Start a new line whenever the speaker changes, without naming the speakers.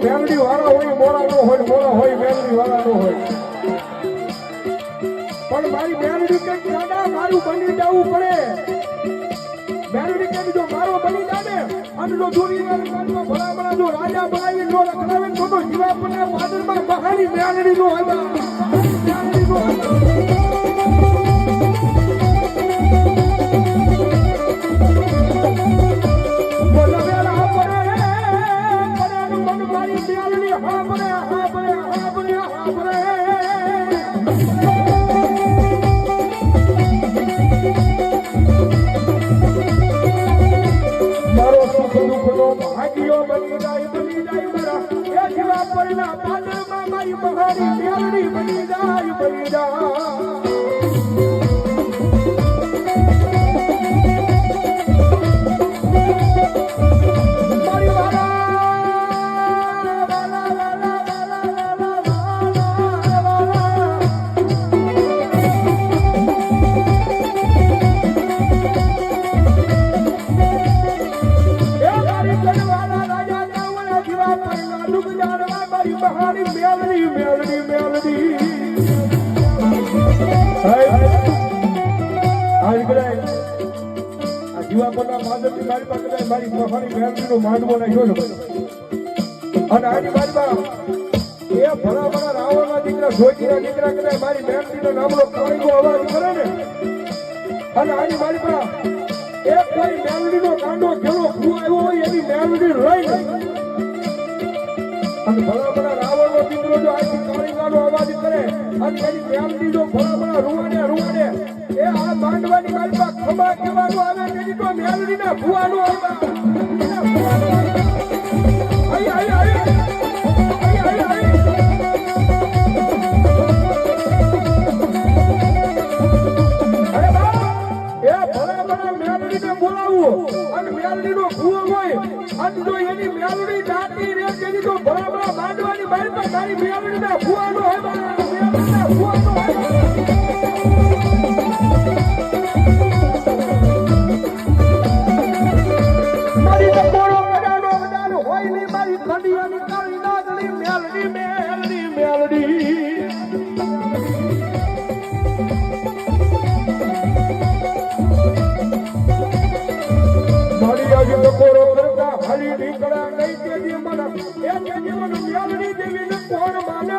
મેલડી વાળા હોય મોરા નો હોય, મોરા હોય મેલડી વાળા નો હોય, પણ મારી મેલડી કે દાદા મારું બની જવું પડે. મેલડી કે જો મારો બની જાને અને જો દુનિયા કાળમાં ભલામણા જો રાજા બનાવી નો રખડાવે તો જીવાપના પાદરમાં બહારી મેલડી નો આવ્યા, મેલડી નો મારી મહાની મેલડીનો માંડવો નાખ્યો છે અને આની બાજુમાં એ ભલા ભલા રાવણના દીકરા જોઈતીના દીકરા કદાચ મારી મેલડીનો નામનો પાણીનો અવાજ કરે ને અને આની બાજુમાં એક કોઈ મેલડીનો કાંડો ઘેરો ખુવાયો હોય એની મેલડી લઈને અને ભલા ભલા રાવણનો દીકરો જો આથી કાળીગાનો અવાજ કરે અને એની મેલડી જો ભલા ભલા રૂવાડે રૂવાડે એ આ માંડવાની બાજુમાં ખભા કહેવાનું આવે તેની તો મેલડીના ભુવાનું આવે. કોણ માને